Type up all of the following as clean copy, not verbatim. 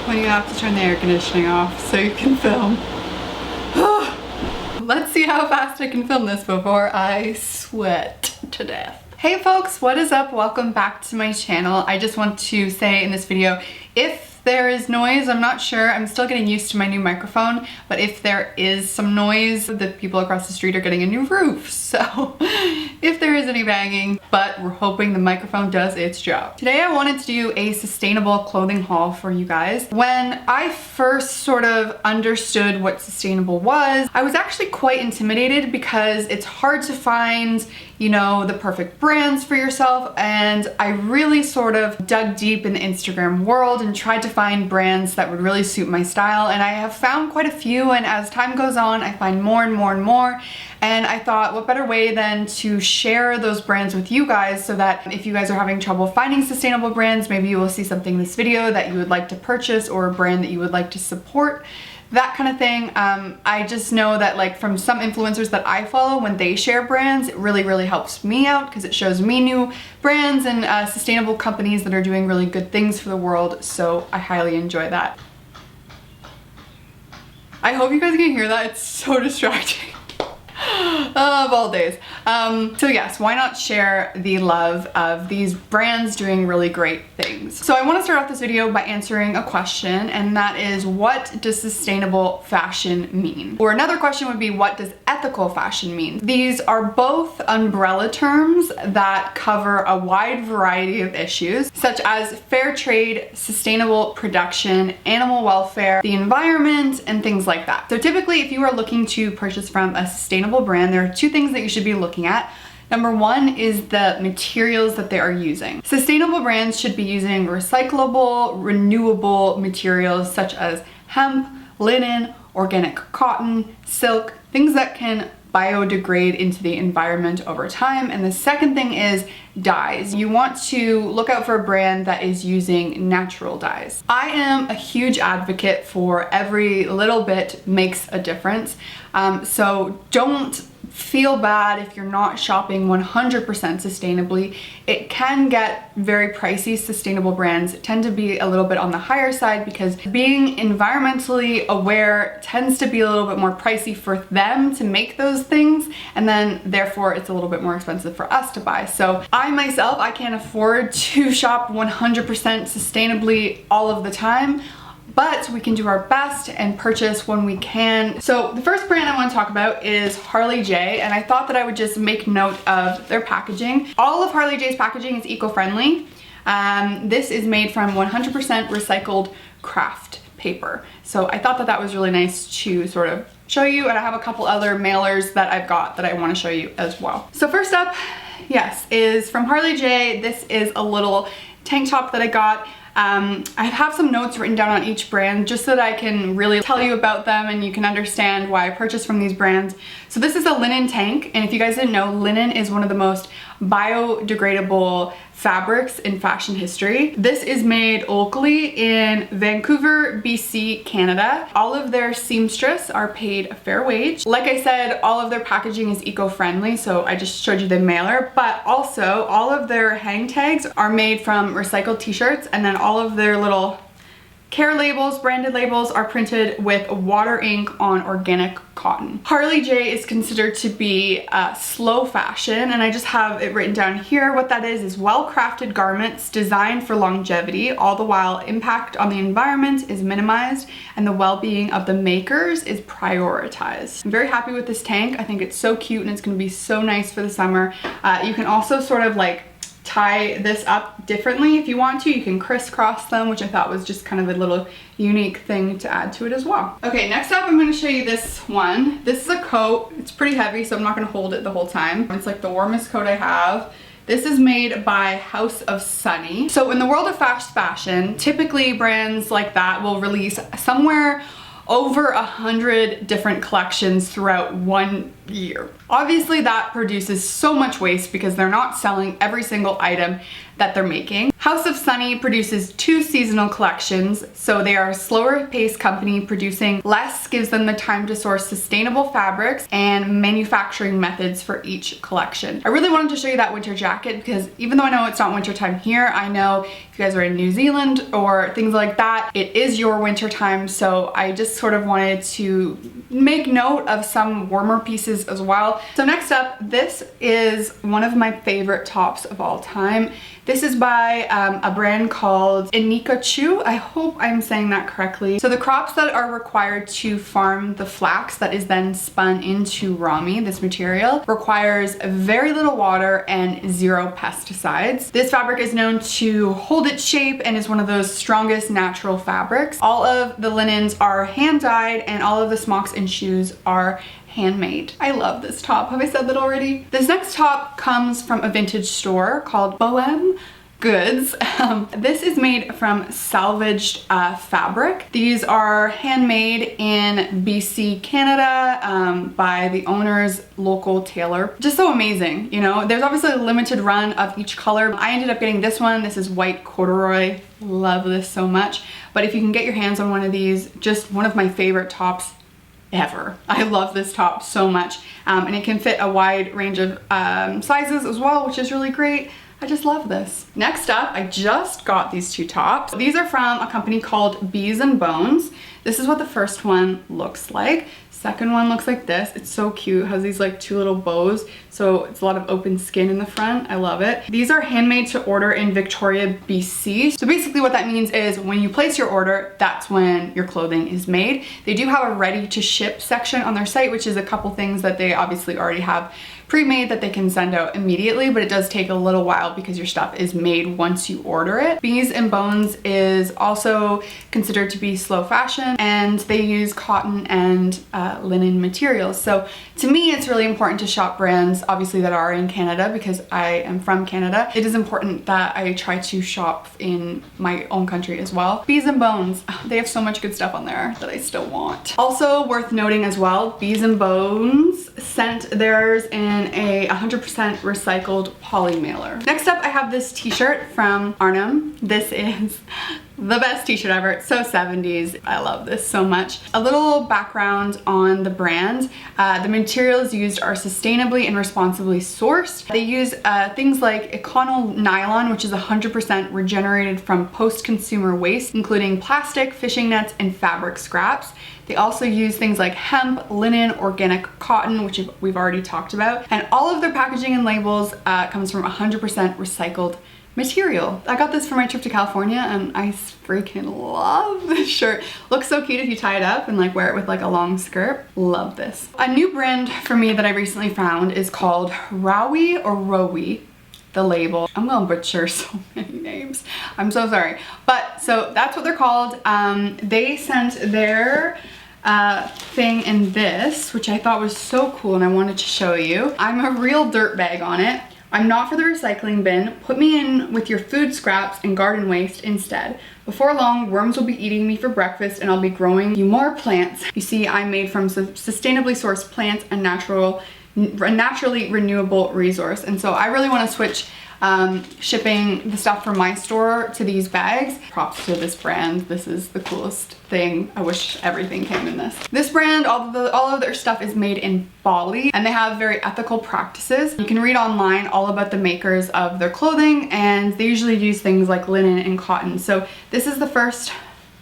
when you have to turn the air conditioning off so you can film. Let's see how fast I can film this before I sweat to death. Hey folks, what is up? Welcome back to my channel. I just want to say in this video, if there is noise, I'm not sure, I'm still getting used to my new microphone, but if there is some noise, the people across the street are getting a new roof, so if there is any banging, but we're hoping the microphone does its job. Today I wanted to do a sustainable clothing haul for you guys. When I first sort of understood what sustainable was, I was actually quite intimidated because it's hard to find, you know, the perfect brands for yourself, and I really sort of dug deep in the Instagram world and tried to find brands that would really suit my style, and I have found quite a few, and as time goes on I find more and more and more, and I thought what better way than to share those brands with you guys so that if you guys are having trouble finding sustainable brands, maybe you will see something in this video that you would like to purchase or a brand that you would like to support. That kind of thing. I just know that like from some influencers that I follow, when they share brands, it really helps me out because it shows me new brands and sustainable companies that are doing really good things for the world, so I highly enjoy that. I hope you guys can hear that, it's so distracting. Of all days. So yes, why not share the love of these brands doing really great things? So I want to start off this video by answering a question, and that is, what does sustainable fashion mean? Or another question would be, what does ethical fashion mean? These are both umbrella terms that cover a wide variety of issues, such as fair trade, sustainable production, animal welfare, the environment, and things like that. So typically, if you are looking to purchase from a sustainable brand, there are two things that you should be looking at. Number one is the materials that they are using. Sustainable brands should be using recyclable, renewable materials such as hemp, linen, organic cotton, silk, things that can biodegrade into the environment over time. And the second thing is dyes. You want to look out for a brand that is using natural dyes. I am a huge advocate for every little bit makes a difference. So don't feel bad if you're not shopping 100% sustainably. It can get very pricey. Sustainable brands tend to be a little bit on the higher side because being environmentally aware tends to be a little bit more pricey for them to make those things, and then therefore it's a little bit more expensive for us to buy. So I myself, I can't afford to shop 100% sustainably all of the time, but we can do our best and purchase when we can. So the first brand I want to talk about is Harley J, and I thought that I would just make note of their packaging. All of Harley J's packaging is eco-friendly. This is made from 100% recycled craft paper. So I thought that that was really nice to sort of show you, and I have a couple other mailers that I've got that I want to show you as well. So first up, yes, is from Harley J. This is a little tank top that I got. I have some notes written down on each brand just so that I can really tell you about them and you can understand why I purchased from these brands. So this is a linen tank, and if you guys didn't know, linen is one of the most biodegradable fabrics in fashion history. This is made locally in Vancouver, BC, Canada. All of their seamstress are paid a fair wage. Like I said, all of their packaging is eco-friendly, so I just showed you the mailer, but also all of their hang tags are made from recycled t-shirts, and then all of their little care labels, branded labels, are printed with water ink on organic cotton. Harley J is considered to be slow fashion, and I just have it written down here. What that is well-crafted garments designed for longevity, all the while impact on the environment is minimized and the well-being of the makers is prioritized. I'm very happy with this tank. I think it's so cute and it's gonna be so nice for the summer. You can also sort of like tie this up differently if you want to. You can crisscross them, which I thought was just kind of a little unique thing to add to it as well. Okay, next up I'm going to show you this one. This is a coat. It's pretty heavy, so I'm not going to hold it the whole time. It's like the warmest coat I have. This is made by House of Sunny. So in the world of fast fashion, typically brands like that will release somewhere over 100 different collections throughout 1 year. Obviously that produces so much waste because they're not selling every single item that they're making. House of Sunny produces 2 seasonal collections, so they are a slower paced company. Producing less gives them the time to source sustainable fabrics and manufacturing methods for each collection. I really wanted to show you that winter jacket because even though I know it's not winter time here, I know if you guys are in New Zealand or things like that, it is your winter time, so I just sort of wanted to make note of some warmer pieces as well. So next up, this is one of my favorite tops of all time. This is by a brand called Anika Chu. I hope I'm saying that correctly. So the crops that are required to farm the flax that is then spun into rami, this material, requires very little water and 0 pesticides. This fabric is known to hold its shape and is one of those strongest natural fabrics. All of the linens are hand dyed and all of the smocks and shoes are handmade. I love this top. Have I said that already? This next top comes from a vintage store called Bowen Goods. This is made from salvaged fabric. These are handmade in BC, Canada, by the owner's local tailor. Just so amazing, you know? There's obviously a limited run of each color. I ended up getting this one. This is white corduroy. Love this so much. But if you can get your hands on one of these, just one of my favorite tops ever. I love this top so much, and it can fit a wide range of sizes as well, which is really great. I just love this. Next up, I just got these 2 tops. These are from a company called Bees and Bones. This is what the first one looks like. Second one looks like this. It's so cute. It has these like 2 little bows, so it's a lot of open skin in the front. I love it. These are handmade to order in Victoria, BC. So basically what that means is when you place your order, that's when your clothing is made. They do have a ready to ship section on their site, which is a couple things that they obviously already have pre-made that they can send out immediately, but it does take a little while because your stuff is made once you order it. Bees and Bones is also considered to be slow fashion, and they use cotton and linen materials. So to me, it's really important to shop brands obviously that are in Canada because I am from Canada. It is important that I try to shop in my own country as well. Bees and Bones, they have so much good stuff on there that I still want. Also worth noting as well, Bees and Bones sent theirs in a 100% recycled poly mailer. Next up, I have this t-shirt from Arnhem. This is the best t-shirt ever. It's so 70s. I love this so much. A little background on the brand. The materials used are sustainably and responsibly sourced. They use things like Econo nylon, which is 100% regenerated from post-consumer waste, including plastic, fishing nets, and fabric scraps. They also use things like hemp, linen, organic cotton, which we've already talked about. And all of their packaging and labels comes from 100% recycled material. I got this for my trip to California and I freaking love this shirt. Looks so cute if you tie it up and like wear it with like a long skirt. Love this. A new brand for me that I recently found is called Rowie or Rowie. The label. I'm gonna butcher so many names. I'm so sorry. But so that's what they're called. They sent their thing in this, which I thought was so cool and I wanted to show you. I'm a real dirtbag on it. I'm not for the recycling bin. Put me in with your food scraps and garden waste instead. Before long, worms will be eating me for breakfast and I'll be growing you more plants. You see, I'm made from sustainably sourced plants and naturally renewable resource. And so I really want to switch shipping the stuff from my store to these bags. Props to this brand. This is the coolest thing. I wish everything came in this. This brand, all of their stuff is made in Bali and they have very ethical practices. You can read online all about the makers of their clothing and they usually use things like linen and cotton. So this is the first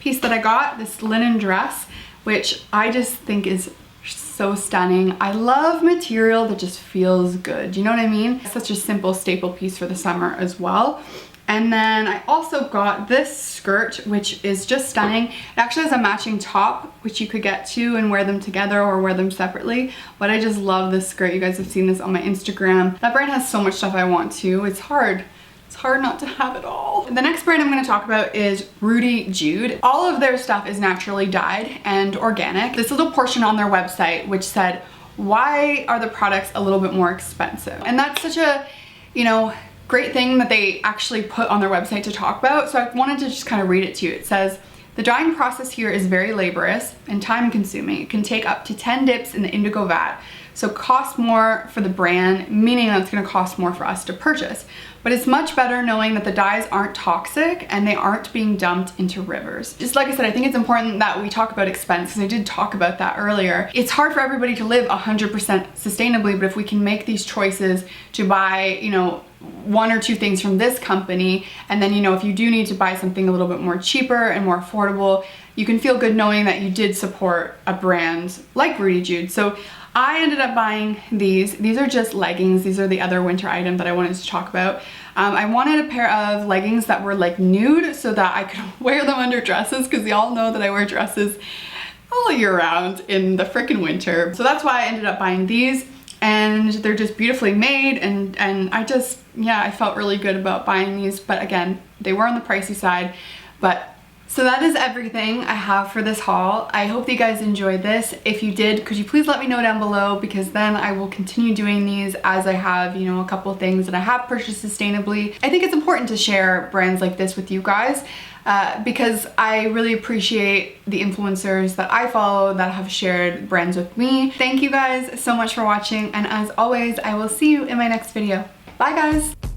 piece that I got, this linen dress, which I just think is so stunning. I love material that just feels good. You know what I mean? It's such a simple staple piece for the summer as well. And then I also got this skirt, which is just stunning. It actually has a matching top, which you could get to and wear them together or wear them separately. But I just love this skirt. You guys have seen this on my Instagram. That brand has so much stuff I want to. It's hard. It's hard not to have it all. The next brand I'm going to talk about is Rudy Jude. All of their stuff is naturally dyed and organic. This little portion on their website which said, why are the products a little bit more expensive? And that's such a, you know, great thing that they actually put on their website to talk about. So I wanted to just kind of read it to you. It says, the dyeing process here is very laborious and time consuming. It can take up to 10 dips in the indigo vat. So cost more for the brand, meaning that it's gonna cost more for us to purchase. But it's much better knowing that the dyes aren't toxic and they aren't being dumped into rivers. Just like I said, I think it's important that we talk about expense, because I did talk about that earlier. It's hard for everybody to live 100% sustainably, but if we can make these choices to buy, you know, 1 or 2 things from this company, and then, you know, if you do need to buy something a little bit more cheaper and more affordable, you can feel good knowing that you did support a brand like Rudy Jude. So I ended up buying these. These are just leggings. These are the other winter item that I wanted to talk about. I wanted a pair of leggings that were like nude so that I could wear them under dresses, because y'all know that I wear dresses all year round in the frickin' winter. So that's why I ended up buying these, and they're just beautifully made, and I just, yeah, I felt really good about buying these, but again, they were on the pricey side. But so that is everything I have for this haul. I hope that you guys enjoyed this. If you did, could you please let me know down below, because then I will continue doing these as I have, you know, a couple of things that I have purchased sustainably. I think it's important to share brands like this with you guys because I really appreciate the influencers that I follow that have shared brands with me. Thank you guys so much for watching, and as always, I will see you in my next video. Bye guys!